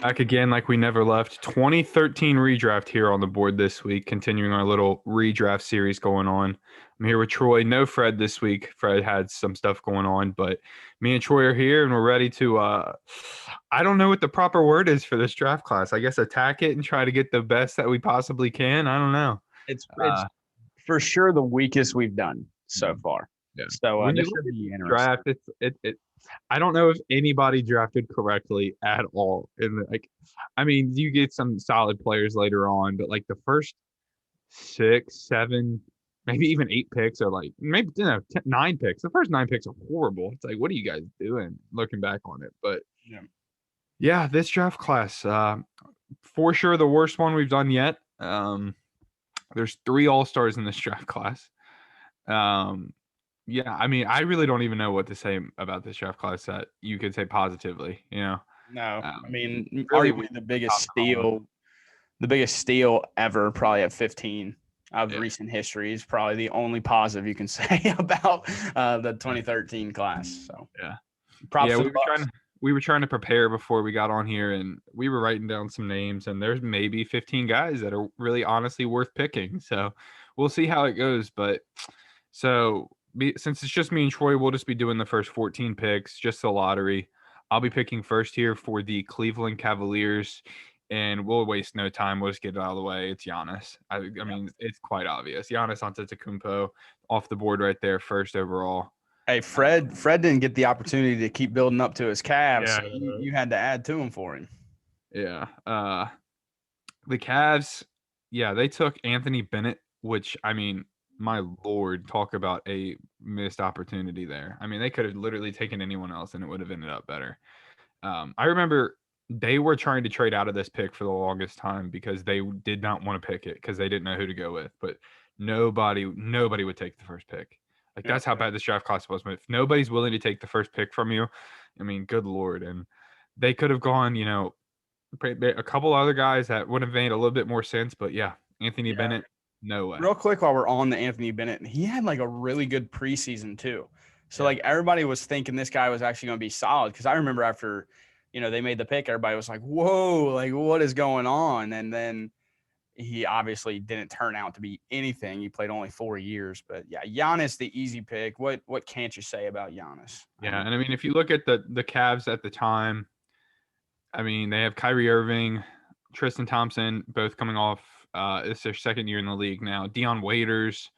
Back again like we never left. 2013 redraft here on the board this week, continuing our little redraft series going on. I'm here with Troy. No Fred this week. Fred had some stuff going on, but me and Troy are here and we're ready to I don't know what the proper word is for this draft class. I guess attack it and try to get the best that we possibly can. I don't know. It's for sure the weakest we've done so far. Yeah. So When you this look should at be the interesting. draft, it I don't know if anybody drafted correctly at all. And I mean, you get some solid players later on, but like the first 6, 7, maybe even 8 picks are like maybe 9 picks. The first 9 picks are horrible. It's like, what are you guys doing? Looking back on it, but yeah, this draft class, for sure the worst one we've done yet. There's 3 all-stars in this draft class. Yeah, I mean, I really don't even know what to say about this draft class that you could say positively, No, I mean, really arguably the biggest steal ever, probably at 15 of recent history, is probably the only positive you can say about the 2013 class. So props to the Bucks. We were trying to prepare before we got on here, and we were writing down some names, and there's maybe 15 guys that are really honestly worth picking. So we'll see how it goes. But since it's just me and Troy, we'll just be doing the first 14 picks, just the lottery. I'll be picking first here for the Cleveland Cavaliers, and we'll waste no time. We'll just get it out of the way. It's Giannis. I mean, it's quite obvious. Giannis Antetokounmpo off the board right there, first overall. Hey, Fred didn't get the opportunity to keep building up to his Cavs. Yeah. So you had to add to him for him. Yeah. The Cavs, they took Anthony Bennett, which, I mean, my Lord, talk about a missed opportunity there. I mean, they could have literally taken anyone else and it would have ended up better. I remember they were trying to trade out of this pick for the longest time because they did not want to pick it because they didn't know who to go with. But nobody would take the first pick. Like, that's how bad this draft class was. But if nobody's willing to take the first pick from you, I mean, good Lord. And they could have gone, a couple other guys that would have made a little bit more sense. But, Anthony Bennett, no way. Real quick while we're on the Anthony Bennett, he had like a really good preseason too. So like everybody was thinking this guy was actually going to be solid because I remember after, they made the pick, everybody was like, whoa, like what is going on? And then he obviously didn't turn out to be anything. He played only 4 years. But, Giannis, the easy pick. What can't you say about Giannis? Yeah, and I mean, if you look at the Cavs at the time, I mean, they have Kyrie Irving, Tristan Thompson, both coming off it's their second year in the league now. Dion Waiters.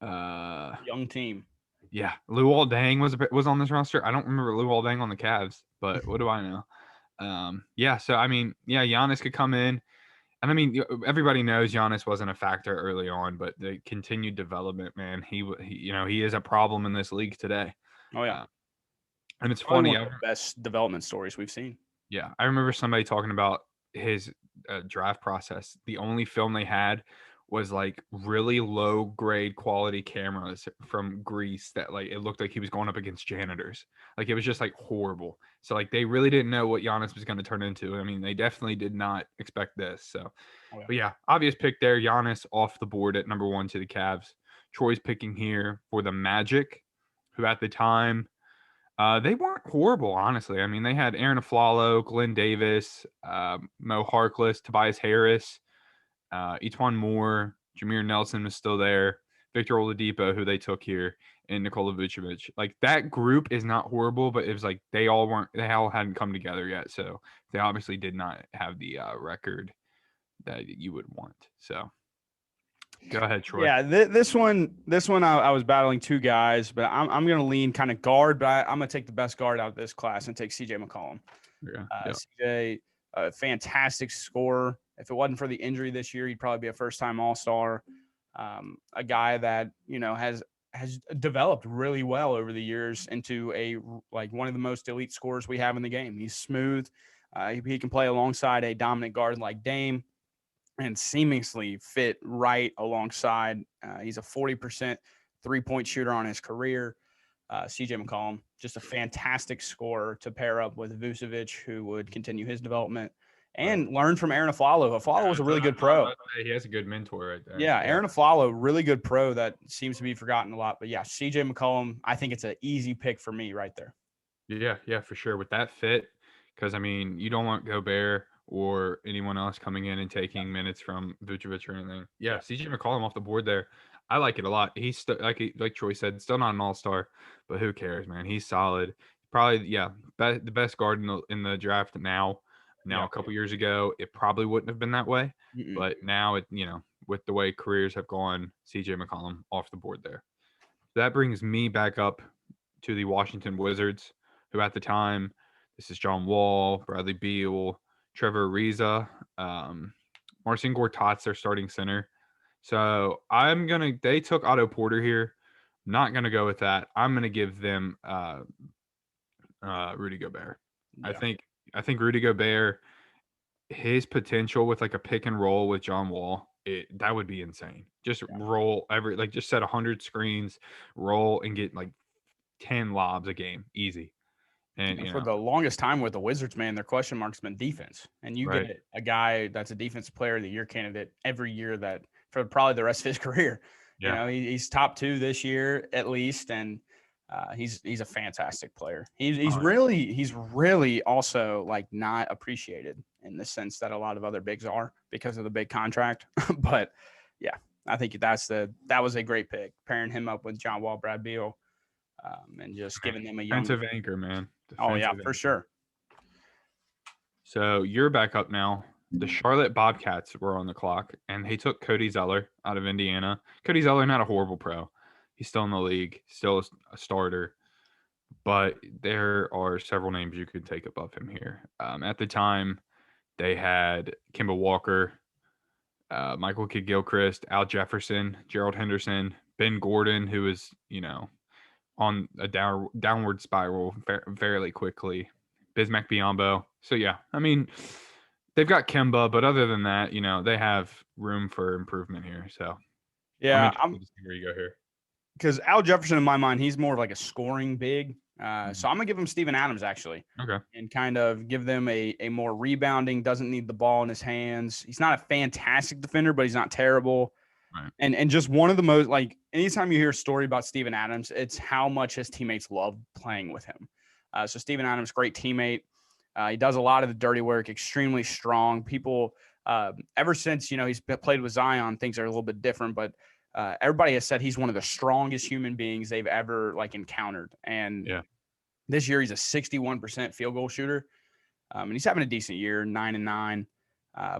Young team. Yeah, Luol Deng was on this roster. I don't remember Luol Deng on the Cavs, but what do I know? So, I mean, Giannis could come in. And, I mean, everybody knows Giannis wasn't a factor early on, but the continued development, man, he is a problem in this league today. Oh, yeah. And it's funny. One of the best development stories we've seen. Yeah, I remember somebody talking about his draft process. The only film they had was like really low grade quality cameras from Greece that like it looked like he was going up against janitors. Like it was just like horrible. So like they really didn't know what Giannis was going to turn into. I mean, they definitely did not expect this. So, but obvious pick there. Giannis off the board at number 1 to the Cavs. Troy's picking here for the Magic, who at the time they weren't horrible, honestly. I mean, they had Aaron Aflalo, Glenn Davis, Mo Harkless, Tobias Harris, Etuan Moore, Jameer Nelson was still there, Victor Oladipo, who they took here, and Nikola Vucevic. Like, that group is not horrible, but it was like they all hadn't come together yet. So they obviously did not have the record that you would want. So go ahead, Troy. Yeah, this one, I was battling 2 guys, but I'm going to lean kind of guard, but I'm going to take the best guard out of this class and take CJ McCollum. CJ, a fantastic scorer. If it wasn't for the injury this year, he'd probably be a first-time All-Star. A guy that has developed really well over the years into one of the most elite scorers we have in the game. He's smooth. He can play alongside a dominant guard like Dame and seamlessly fit right alongside. He's a 40% three-point shooter on his career. CJ McCollum, just a fantastic scorer to pair up with Vucevic, who would continue his development and learn from Aaron Aflalo. Aflalo was a really good pro. He has a good mentor right there. Yeah, Aaron Aflalo, really good pro that seems to be forgotten a lot. But, CJ McCollum, I think it's an easy pick for me right there. Yeah, for sure. With that fit, because, I mean, you don't want Gobert or anyone else coming in and taking minutes from Vucevic or anything. Yeah, Yeah. CJ McCollum off the board there. I like it a lot. He's like Troy said, still not an all-star, but who cares, man? He's solid. Probably, yeah, the best guard in the draft now. Now, Yeah. a couple years ago, it probably wouldn't have been that way, Mm-mm. but now with the way careers have gone, CJ McCollum off the board there. That brings me back up to the Washington Wizards, who at the time, this is John Wall, Bradley Beal, Trevor Ariza, Marcin Gortat's their starting center. So they took Otto Porter here. I'm not gonna go with that. I'm gonna give them Rudy Gobert. I Yeah. think Rudy Gobert, his potential with like a pick and roll with John Wall, that would be insane. Just roll just set 100 screens, roll and get like 10 lobs a game, easy. And For the longest time with the Wizards, man, their question mark's been defense. And you right. get a guy that's a defensive player of the year candidate every year that for probably the rest of his career. Yeah. You know, he's top 2 this year at least, and he's a fantastic player. He's really also like not appreciated in the sense that a lot of other bigs are because of the big contract. But yeah, I think that was a great pick, pairing him up with John Wall, Brad Beal, and just giving them a young defensive anchor, man. Oh yeah, Defensive for anchor. sure. So you're back up now. The Charlotte Bobcats were on the clock, and they took Cody Zeller out of Indiana. Cody Zeller, not a horrible pro. He's still in the league, still a starter. But there are several names you could take above him here. At the time, they had Kemba Walker, Michael Kidd-Gilchrist, Al Jefferson, Gerald Henderson, Ben Gordon, who is, on a downward spiral fairly quickly. Bismack Biyombo. So, yeah, I mean, they've got Kemba, but other than that, they have room for improvement here. So, yeah, I'm interested to see where you go here. Because Al Jefferson, in my mind, he's more of like a scoring big. So I'm gonna give him Steven Adams actually. Okay. And kind of give them a more rebounding, doesn't need the ball in his hands. He's not a fantastic defender, but he's not terrible. Right. And just one of the most, like, anytime you hear a story about Steven Adams, it's how much his teammates love playing with him. So Steven Adams, great teammate. He does a lot of the dirty work, extremely strong. People, ever since, he's played with Zion, things are a little bit different, but everybody has said he's one of the strongest human beings they've ever encountered. And this year he's a 61% field goal shooter. And he's having a decent year, 9-9.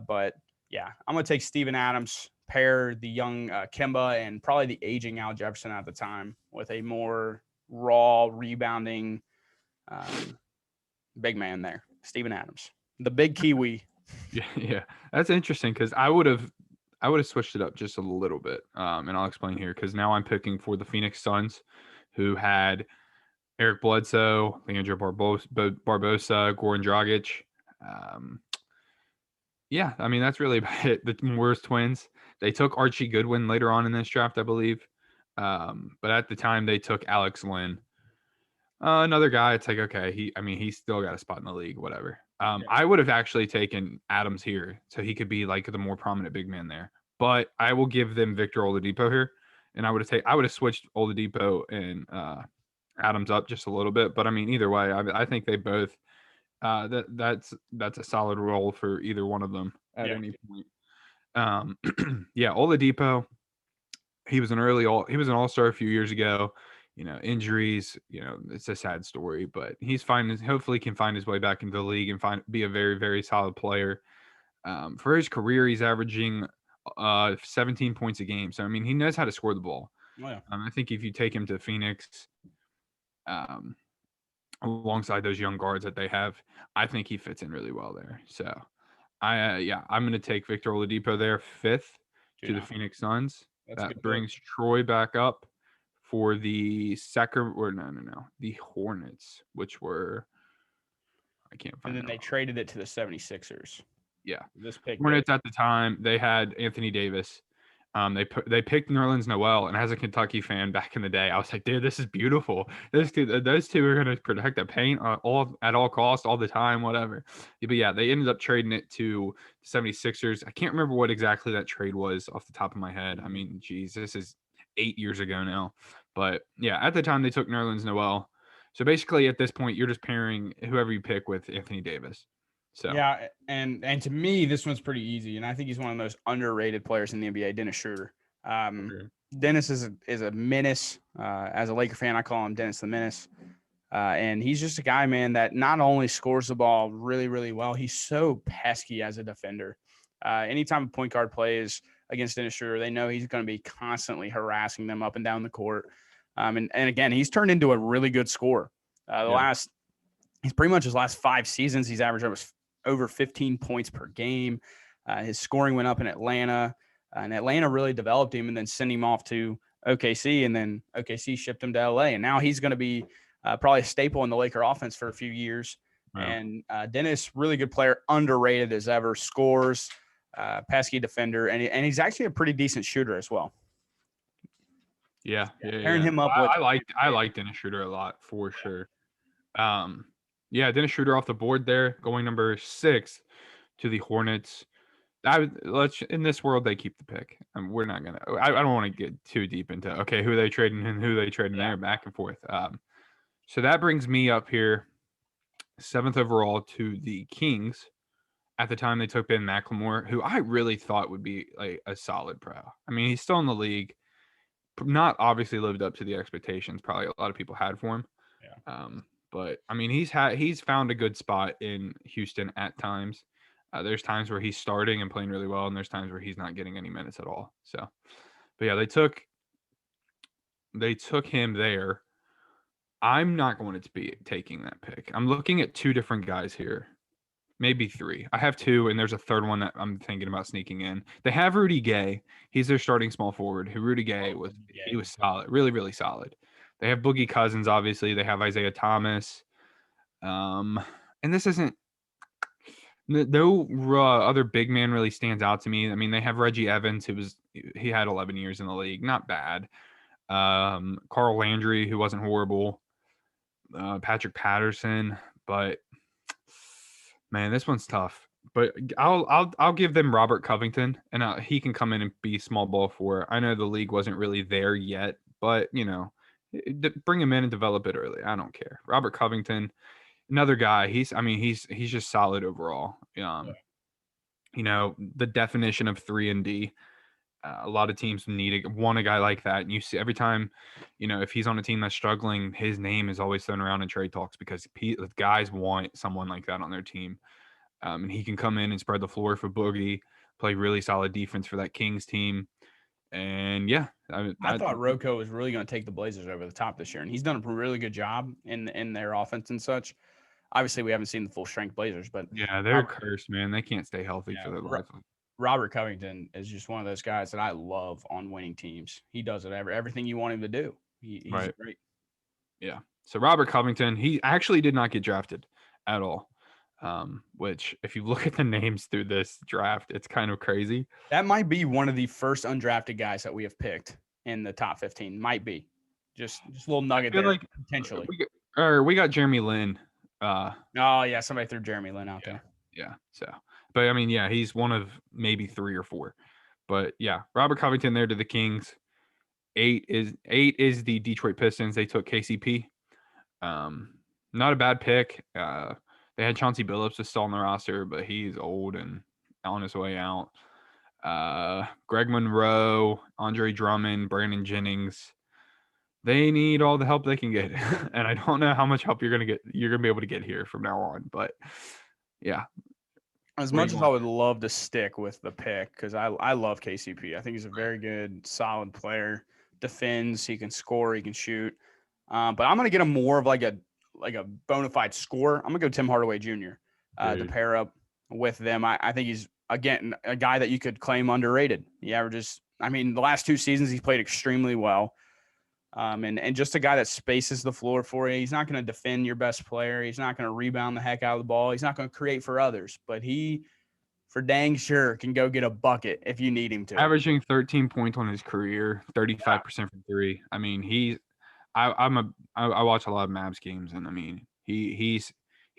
But yeah, I'm going to take Steven Adams, pair the young Kemba and probably the aging Al Jefferson at the time with a more raw rebounding big man there. Steven Adams, the big Kiwi. Yeah. That's interesting because I would have switched it up just a little bit, and I'll explain here because now I'm picking for the Phoenix Suns, who had Eric Bledsoe, Leandro Barbosa, Goran Dragic. Yeah, I mean, that's really about it. The Morris twins. They took Archie Goodwin later on in this draft, I believe. But at the time, they took Alex Lynn. Another guy, it's like, okay, he's still got a spot in the league, whatever. I would have actually taken Adams here, so he could be like the more prominent big man there. But I will give them Victor Oladipo here, and I would have switched Oladipo and Adams up just a little bit. But I mean, either way, I think they both. That's a solid role for either one of them at any point. Yeah, Oladipo. He was an all-star a few years ago. Injuries, it's a sad story, but he's fine. Hopefully can find his way back into the league and be a very, very solid player. For his career, he's averaging 17 points a game. So, I mean, he knows how to score the ball. Oh, yeah. I think if you take him to Phoenix, alongside those young guards that they have, I think he fits in really well there. So, I'm going to take Victor Oladipo there, 5th to the Phoenix Suns. That brings Troy back up for the the Hornets, which were I can't find. And then they traded it to the 76ers. Yeah, this pick. Hornets at the time they had Anthony Davis. They picked Nerlens Noel, and as a Kentucky fan back in the day, I was like, dude, this is beautiful. Those two are going to protect the paint at all costs, all the time, whatever. But yeah, they ended up trading it to the 76ers. I can't remember what exactly that trade was off the top of my head. I mean, geez, this is 8 years ago now. But yeah, at the time they took Nerlens Noel. So basically, at this point, you're just pairing whoever you pick with Anthony Davis. So yeah, and to me, this one's pretty easy, and I think he's one of the most underrated players in the NBA. Dennis Schroeder. Dennis is a menace. As a Laker fan, I call him Dennis the Menace. And he's just a guy, man, that not only scores the ball really, really well, he's so pesky as a defender. Anytime a point guard plays against Dennis Schroeder, they know he's going to be constantly harassing them up and down the court. And again, he's turned into a really good scorer. He's pretty much his last 5 seasons, he's averaged over 15 points per game. His scoring went up in Atlanta, and Atlanta really developed him and then sent him off to OKC, and then OKC shipped him to LA. And now he's going to be probably a staple in the Laker offense for a few years. Wow. And Dennis, really good player, underrated as ever, scores, pesky defender, and he's actually a pretty decent shooter as well. Pairing him up with I like Dennis Schroeder a lot for sure. Dennis Schroeder off the board there, going number 6 to the Hornets. In this world they keep the pick. We're not gonna. I don't want to get too deep into who they trading and who they trading there, back and forth. So that brings me up here, 7th overall to the Kings. At the time, they took Ben Mclemore, who I really thought would be like a solid pro. I mean, he's still in the league. Not obviously lived up to the expectations probably a lot of people had for him. But I mean, he's found a good spot in Houston at times. There's times where he's starting and playing really well, and there's times where he's not getting any minutes at all. So, but yeah, they took him there. I'm not going to be taking that pick. I'm looking at 2 different guys here, maybe 3. I have 2, and there's a third one that I'm thinking about sneaking in. They have Rudy Gay. He's their starting small forward. Rudy Gay was solid, really, really solid. They have Boogie Cousins, obviously. They have Isaiah Thomas. And this isn't no other big man really stands out to me. I mean, they have Reggie Evans, he had 11 years in the league, not bad. Carl Landry, who wasn't horrible. Patrick Patterson, but man, this one's tough. But I'll give them Robert Covington, and he can come in and be small ball 4. I know the league wasn't really there yet, but bring him in and develop it early. I don't care. Robert Covington, another guy. He's just solid overall. The definition of 3-and-D. A lot of teams want a guy like that. And you see every time, if he's on a team that's struggling, his name is always thrown around in trade talks because guys want someone like that on their team. And he can come in and spread the floor for Boogie, play really solid defense for that Kings team. And I thought Rocco was really going to take the Blazers over the top this year, and he's done a really good job in their offense and such. Obviously, we haven't seen the full strength Blazers, but they're cursed, man. They can't stay healthy for their life. Robert Covington is just one of those guys that I love on winning teams. He does it everything you want him to do. He's great. Yeah. So Robert Covington, he actually did not get drafted at all. Which if you look at the names through this draft, it's kind of crazy. That might be one of the first undrafted guys that we have picked in the top 15. Might be. Just a little nugget there, like, potentially. We got Jeremy Lin. Somebody threw Jeremy Lin out there. Yeah. So, but I mean, he's one of maybe 3 or 4. But yeah, Robert Covington there to the Kings. 8 is the Detroit Pistons. They took KCP. Not a bad pick. They had Chauncey Billups still on the roster, but he's old and on his way out. Greg Monroe, Andre Drummond, Brandon Jennings. They need all the help they can get. And I don't know how much help you're going to be able to get here from now on. But, yeah. As much as I would love to stick with the pick, because I love KCP. I think he's a very good, solid player. Defends, he can score, he can shoot. But I'm going to get him more of like a bona fide scorer. I'm going to go Tim Hardaway Jr. To pair up with them. I think he's, again, a guy that you could claim underrated. He averages, the last 2 seasons he's played extremely well. And just a guy that spaces the floor for you. He's not going to defend your best player. He's not going to rebound the heck out of the ball. He's not going to create for others. But he, for dang sure, can go get a bucket if you need him to. Averaging 13 points on his career, 35% from 3. I mean, I watch a lot of Mavs games, and I mean, he's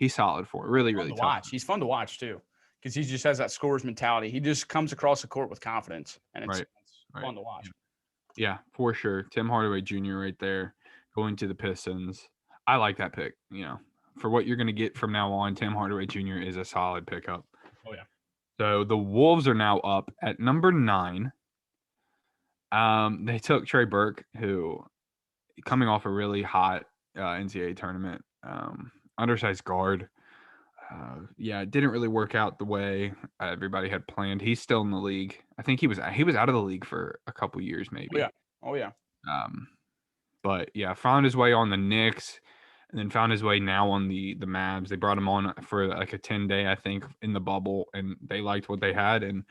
solid for it. Really, really tough. He's fun to watch too, because he just has that scorer's mentality. He just comes across the court with confidence, and it's fun to watch. Yeah, for sure. Tim Hardaway Jr. right there, going to the Pistons. I like that pick. for what you're going to get from now on, Tim Hardaway Jr. is a solid pickup. Oh, yeah. So the Wolves are now up at number 9. They took Trey Burke, who coming off a really hot NCAA tournament, undersized guard. It didn't really work out the way everybody had planned. He's still in the league. I think he was out of the league for a couple years, maybe. Oh yeah. But yeah, found his way on the Knicks, and then found his way now on the Mavs. They brought him on for like a 10-day, I think, in the bubble, and they liked what they had, and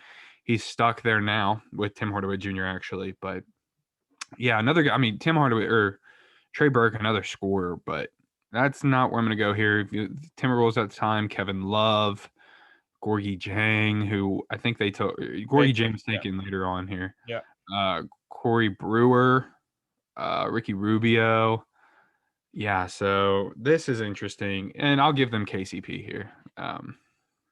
he's stuck there now with Tim Hardaway Jr. actually. But yeah, another guy. I mean, Tim Hardaway or Trey Burke, another scorer, but that's not where I'm going to go here. Timberwolves at the time, Kevin Love, Gorgie Jang, who I think they took. Gorgie Jang was taken later on here. Yeah. Corey Brewer, Ricky Rubio. Yeah, so this is interesting, and I'll give them KCP here.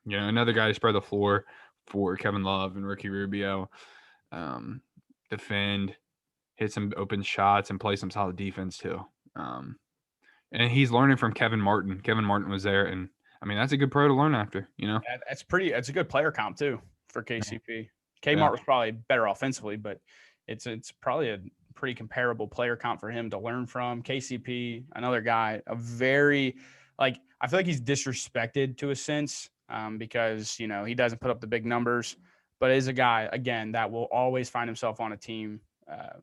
Another guy to spread the floor for Kevin Love and Ricky Rubio. Defend, hit some open shots, and play some solid defense too. And he's learning from Kevin Martin. Kevin Martin was there, and I mean that's a good pro to learn after. That's a good player comp too for KCP. Kmart was probably better offensively, but it's probably a pretty comparable player comp for him to learn from. KCP, another guy, a very I feel like he's disrespected to a sense because he doesn't put up the big numbers, but is a guy again that will always find himself on a team.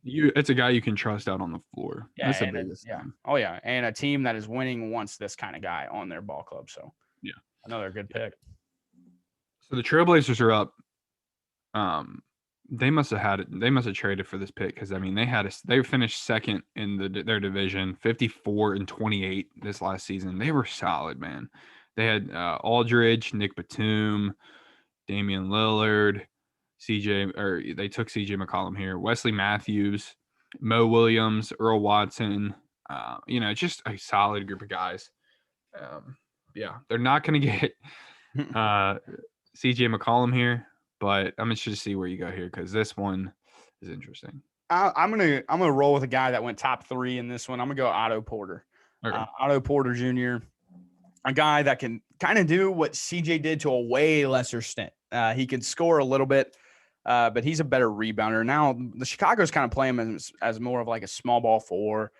It's a guy you can trust out on the floor. Yeah, that's the biggest thing. Oh yeah, and a team that is winning wants this kind of guy on their ball club. So yeah, another good pick. So the Trailblazers are up. They must have traded for this pick because I mean they finished second in their division, 54-28 this last season. They were solid, man. They had Aldridge, Nick Batum, Damian Lillard. They took CJ McCollum here, Wesley Matthews, Mo Williams, Earl Watson, just a solid group of guys. They're not going to get CJ McCollum here, but I'm interested to see where you go here because this one is interesting. I'm gonna roll with a guy that went top 3 in this one. I'm gonna go Otto Porter. Okay. Otto Porter Jr., a guy that can kind of do what CJ did to a way lesser extent. He can score a little bit. But he's a better rebounder. Now, the Chicago's kind of playing him as more of like a small ball 4.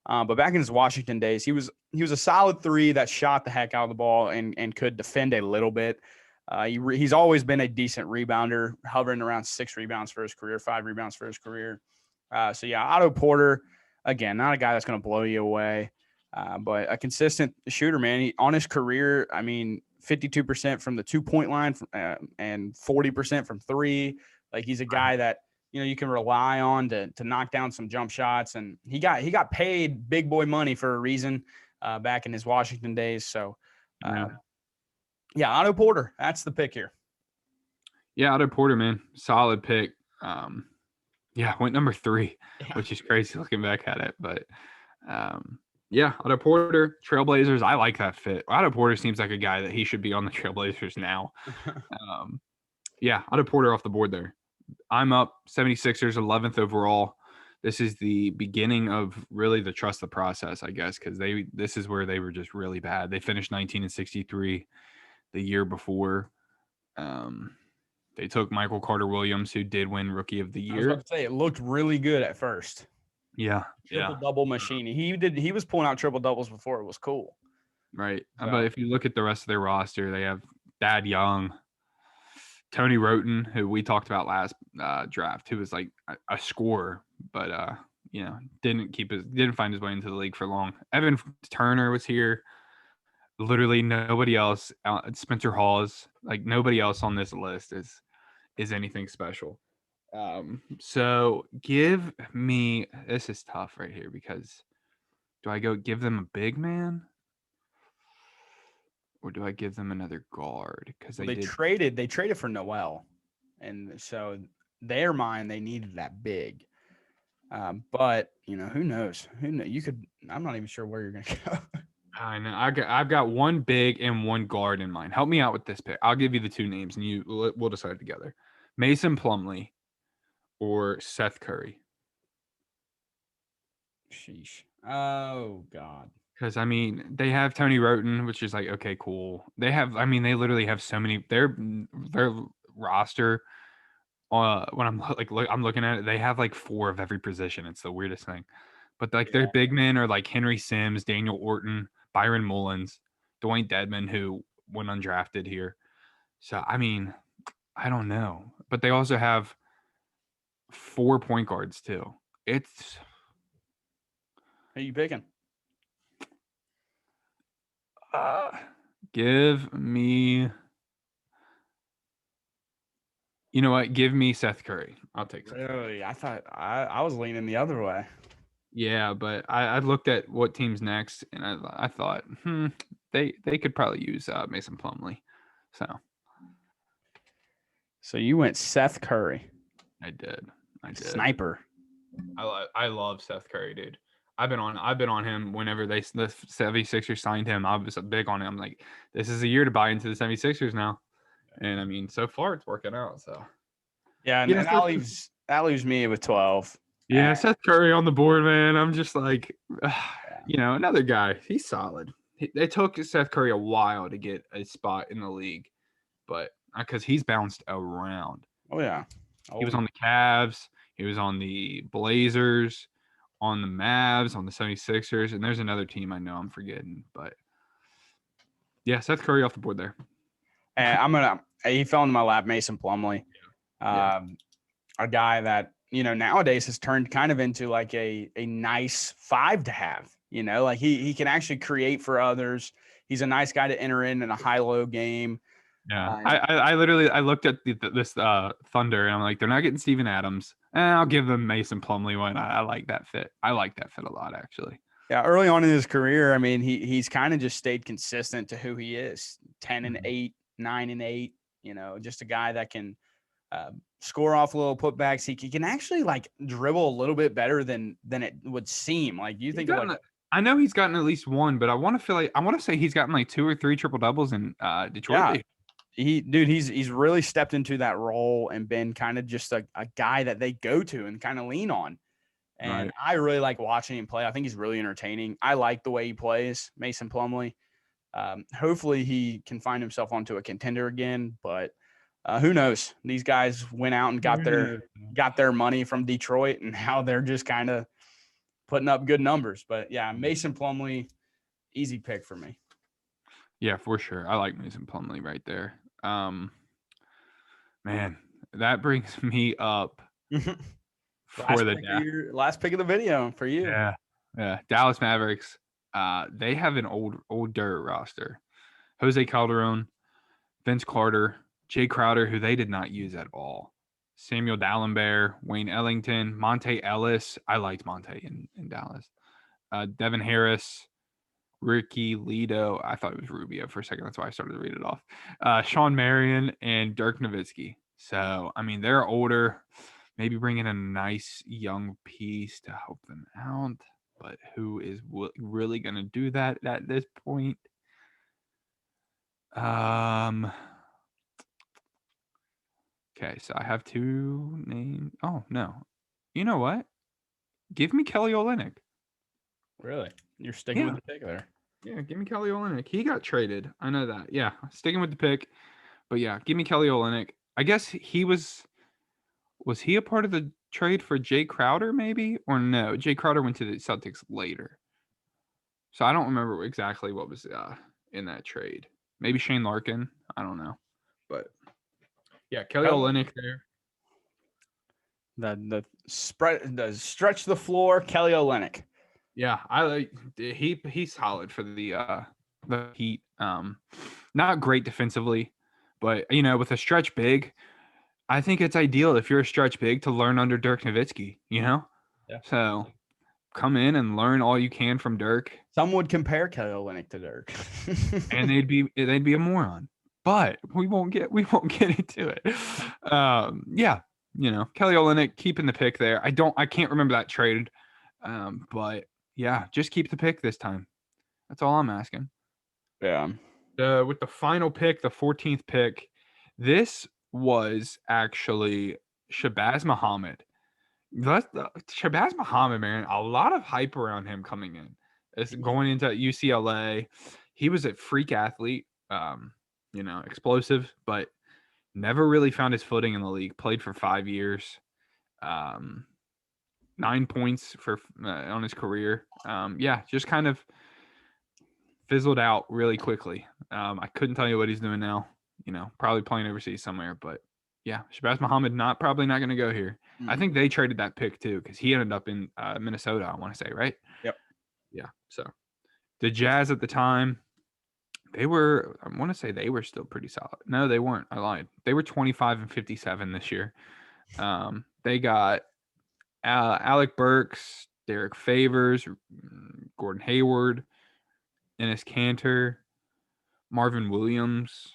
But back in his Washington days, he was a solid 3 that shot the heck out of the ball and could defend a little bit. He's always been a decent rebounder, hovering around 6 rebounds for his career, 5 rebounds for his career. Otto Porter, again, not a guy that's going to blow you away, but a consistent shooter, man. On his career, I mean, 52% from the 2-point line and 40% from 3. Like he's a guy that, you can rely on to knock down some jump shots. And he got paid big boy money for a reason back in his Washington days. So, Otto Porter, that's the pick here. Yeah, Otto Porter, man, solid pick. Went number 3, which is crazy looking back at it. But, Otto Porter, Trailblazers. I like that fit. Otto Porter seems like a guy that he should be on the Trailblazers now. Otto Porter off the board there. I'm up 76ers, 11th overall. This is the beginning of really the trust the process, I guess, because this is where they were just really bad. They finished 19-63 the year before. They took Michael Carter-Williams, who did win Rookie of the Year. I was about to say, it looked really good at first. Yeah. Triple-double machine. He was pulling out triple-doubles before it was cool. Right. So, but if you look at the rest of their roster, they have Thad Young, Tony Roten, who we talked about last draft, who was like a scorer, but didn't find his way into the league for long. Evan Turner was here. Literally nobody else. Spencer Hawes, like nobody else on this list is anything special. So give me, this is tough right here because do I go give them a big man? Or do I give them another guard? Because they traded for Noel, and so their mind they needed that big. But who knows? You could. I'm not even sure where you're gonna go. I know. I've got one big and one guard in mind. Help me out with this pick. I'll give you the 2 names, and we'll decide together. Mason Plumley or Seth Curry. Sheesh. Oh God. Because I mean, they have Tony Roten, which is like okay, cool. They have, I mean, they literally have so many. Their roster. When I'm I'm looking at it, they have like 4 of every position. It's the weirdest thing. But like their Yeah. big men are like Henry Sims, Daniel Orton, Byron Mullins, Dwayne Dedman, who went undrafted here. So I mean, I don't know. But they also have 4 point guards too. It's Who you picking? give me. You know what? Give me Seth Curry. I'll take Seth Curry. Really? I thought I was leaning the other way. Yeah, but I looked at what team's next, and I thought, they could probably use Mason Plumley. So you went Seth Curry. I did. Sniper. I love Seth Curry, dude. I've been on him whenever the 76ers signed him. I was big on him. I'm like, this is a year to buy into the 76ers now. And I mean, so far it's working out. So yeah, and that leaves me with 12. Yeah, Seth Curry on the board, man. I'm just like, another guy. He's solid. It took Seth Curry a while to get a spot in the league, but because he's bounced around. Oh yeah, He was on the Cavs. He was on the Blazers, on the Mavs, on the 76ers, and there's another team I know I'm forgetting. But yeah, Seth Curry off the board there. And he fell into my lap, Mason Plumley. Yeah. A guy that, nowadays has turned kind of into like a nice 5 to have, like he can actually create for others. He's a nice guy to enter in a high-low game. Yeah, I literally looked at this Thunder and I'm like, they're not getting Steven Adams. I'll give them Mason Plumley one. I like that fit. I like that fit a lot, actually. Yeah, early on in his career, I mean, he's kind of just stayed consistent to who he is. 10-8, 9-8. Just a guy that can score off little putbacks. He can actually like dribble a little bit better than it would seem. Like you think I know he's gotten at least one, but I want to say he's gotten like 2 or 3 triple doubles in Detroit. Yeah. He's really stepped into that role and been kind of just a guy that they go to and kind of lean on. And right. I really like watching him play. I think he's really entertaining. I like the way he plays, Mason Plumley. Hopefully he can find himself onto a contender again, but who knows? These guys went out and got their money from Detroit, and now they're just kind of putting up good numbers. But yeah, Mason Plumley, easy pick for me. Yeah, for sure. I like Mason Plumley right there. Man, that brings me up for the last pick of the video for you. Yeah. Dallas Mavericks. They have an old dirt roster. Jose Calderon, Vince Carter, Jay Crowder, who they did not use at all. Samuel Dallenberg, Wayne Ellington, Monte Ellis. I liked Monte in Dallas. Devin Harris, Ricky Lido. I thought it was Rubio for a second. That's why I started to read it off. Sean Marion and Dirk Nowitzki. So, I mean, they're older. Maybe bring in a nice young piece to help them out. But who is really going to do that at this point? Okay, so I have 2 names. Oh, no. You know what? Give me Kelly Olynyk. Really? You're sticking with the pick there? Yeah, give me Kelly Olynyk. He got traded. I know that. Yeah, sticking with the pick. But yeah, give me Kelly Olynyk. I guess he was he a part of the trade for Jay Crowder maybe? Or no, Jay Crowder went to the Celtics later. So I don't remember exactly what was in that trade. Maybe Shane Larkin. I don't know. But yeah, Kelly Olynyk there. The stretch the floor, Kelly Olynyk. Yeah, I like he's solid for the Heat. Not great defensively, but with a stretch big, I think it's ideal if you're a stretch big to learn under Dirk Nowitzki. Yeah. So come in and learn all you can from Dirk. Some would compare Kelly Olynyk to Dirk, and they'd be a moron. But we won't get into it. Yeah, Kelly Olynyk keeping the pick there. I can't remember that trade, but yeah, just keep the pick this time. That's all I'm asking. Yeah. With the final pick, the 14th pick, this was actually Shabazz Muhammad. Shabazz Muhammad, man, a lot of hype around him coming in. It's going into UCLA. He was a freak athlete, explosive, but never really found his footing in the league. Played for 5 years, 9 points on his career. Just kind of fizzled out really quickly. I couldn't tell you what he's doing now. Probably playing overseas somewhere, but yeah, Shabazz Muhammad probably not going to go here. I think they traded that pick too because he ended up in Minnesota. I want to say, right? Yep. Yeah. So the Jazz at the time, I want to say they were still pretty solid. No, they weren't. I lied. They were 25-57 this year. They got Alec Burks, Derek Favors, Gordon Hayward, Enes Kanter, Marvin Williams.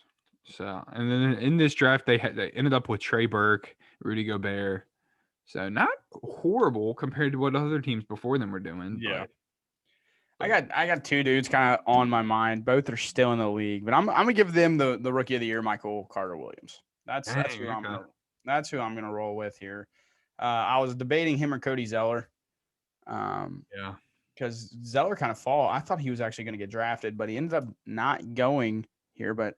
So, and then in this draft, they ended up with Trey Burke, Rudy Gobert. So not horrible compared to what other teams before them were doing. Yeah. But I got 2 dudes kind of on my mind. Both are still in the league, but I'm gonna give them the rookie of the year, Michael Carter Williams. That's who I'm gonna roll with here. I was debating him or Cody Zeller. Because Zeller kind of I thought he was actually going to get drafted, but he ended up not going here. But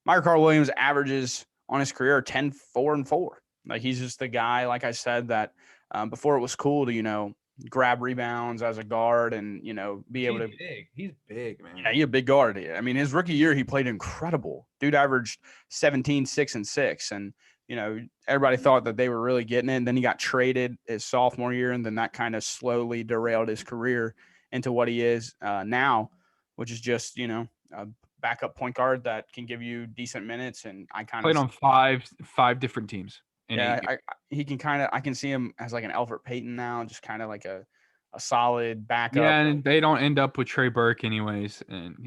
Michael Carter Williams averages on his career 10, 4, and 4. Like, he's just the guy, like I said, that before it was cool to, grab rebounds as a guard and, be able to. He's big, man. Yeah, he's a big guard. I mean, his rookie year, he played incredible. Dude averaged 17, 6, and 6. And, everybody thought that they were really getting it. And then he got traded his sophomore year. And then that kind of slowly derailed his career into what he is now, which is just, a backup point guard that can give you decent minutes. And I kind of played on five different teams. He can I can see him as like an Elfrid Payton now, just kind of like a solid backup. Yeah, and they don't end up with Trey Burke anyways. And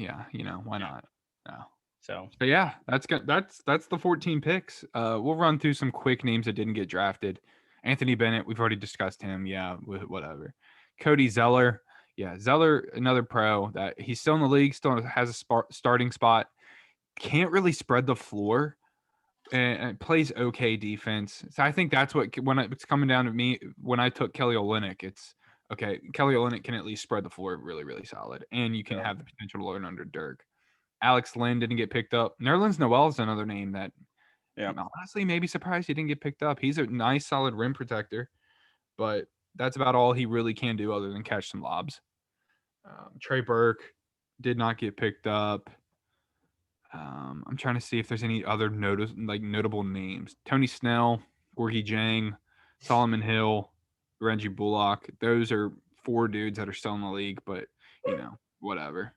why not? No. But yeah, that's the 14 picks. We'll run through some quick names that didn't get drafted. Anthony Bennett, we've already discussed him. Yeah, whatever. Cody Zeller. Yeah, Zeller, another pro that he's still in the league, still has a starting spot. Can't really spread the floor and plays okay defense. So I think that's when it's coming down to me, when I took Kelly Olynyk, it's okay. Kelly Olynyk can at least spread the floor really, really solid. And you can have the potential to learn under Dirk. Alex Lynn didn't get picked up. Nerlens Noel is another name that, honestly, maybe surprised he didn't get picked up. He's a nice, solid rim protector, but that's about all he really can do other than catch some lobs. Trey Burke did not get picked up. I'm trying to see if there's any other notable names. Tony Snell, Gorgie Jang, Solomon Hill, Reggie Bullock. Those are 4 dudes that are still in the league, but, whatever.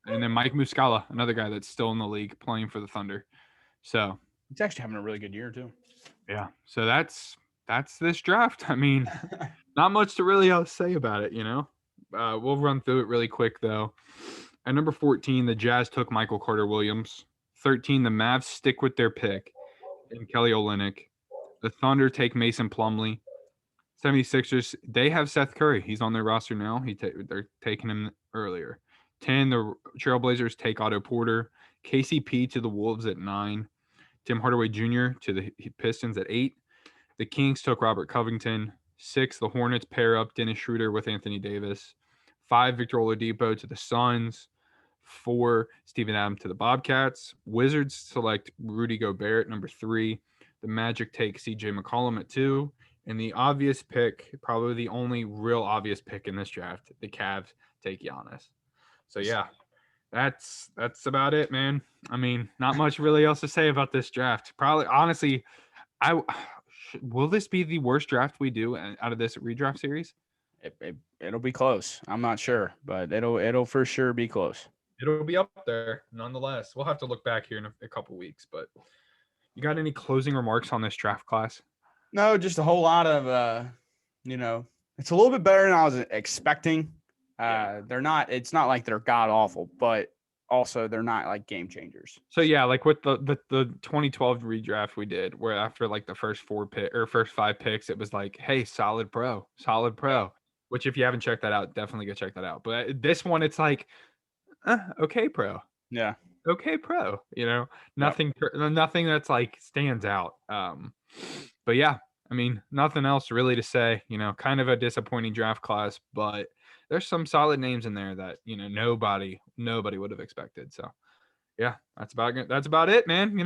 And then Mike Muscala, another guy that's still in the league playing for the Thunder. So he's actually having a really good year too. Yeah. So that's this draft. I mean, not much to really say about it, We'll run through it really quick though. At number 14, the Jazz took Michael Carter Williams. 13, the Mavs stick with their pick and Kelly Olynyk. The Thunder take Mason Plumley. 76ers, they have Seth Curry. He's on their roster now. They're taking him earlier. 10, the Trailblazers take Otto Porter. KCP to the Wolves at 9. Tim Hardaway Jr. to the Pistons at 8. The Kings took Robert Covington. 6, the Hornets pair up Dennis Schroeder with Anthony Davis. 5, Victor Oladipo to the Suns. 4, Steven Adams to the Bobcats. Wizards select Rudy Gobert at number 3. The Magic take CJ McCollum at 2. And the obvious pick, probably the only real obvious pick in this draft, the Cavs take Giannis. So yeah, that's about it, man. I mean, not much really else to say about this draft. Probably, honestly, will this be the worst draft we do out of this redraft series? It'll be close. I'm not sure, but it'll for sure be close. It'll be up there, nonetheless. We'll have to look back here in a couple weeks. But you got any closing remarks on this draft class? No, just a whole lot of, it's a little bit better than I was expecting. It's not like they're god awful, but also they're not like game changers. So yeah, like with the 2012 redraft we did, where after like the first 5 picks, it was like, hey, solid pro. Which if you haven't checked that out, definitely go check that out. But this one, it's like, okay, pro. Yeah. Okay, pro. Nothing that's like stands out. But yeah, I mean, nothing else really to say. Kind of a disappointing draft class, but there's some solid names in there that, nobody would have expected. So yeah, that's about it, man.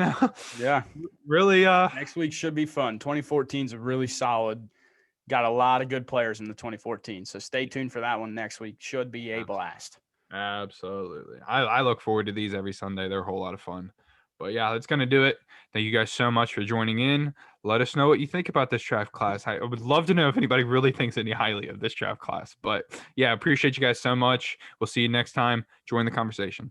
Yeah. Really. Next week should be fun. 2014 is a really solid. Got a lot of good players in the 2014. So stay tuned for that one next week. Should be a blast. Absolutely. I look forward to these every Sunday. They're a whole lot of fun. But yeah, that's going to do it. Thank you guys so much for joining in. Let us know what you think about this draft class. I would love to know if anybody really thinks any highly of this draft class. But yeah, appreciate you guys so much. We'll see you next time. Join the conversation.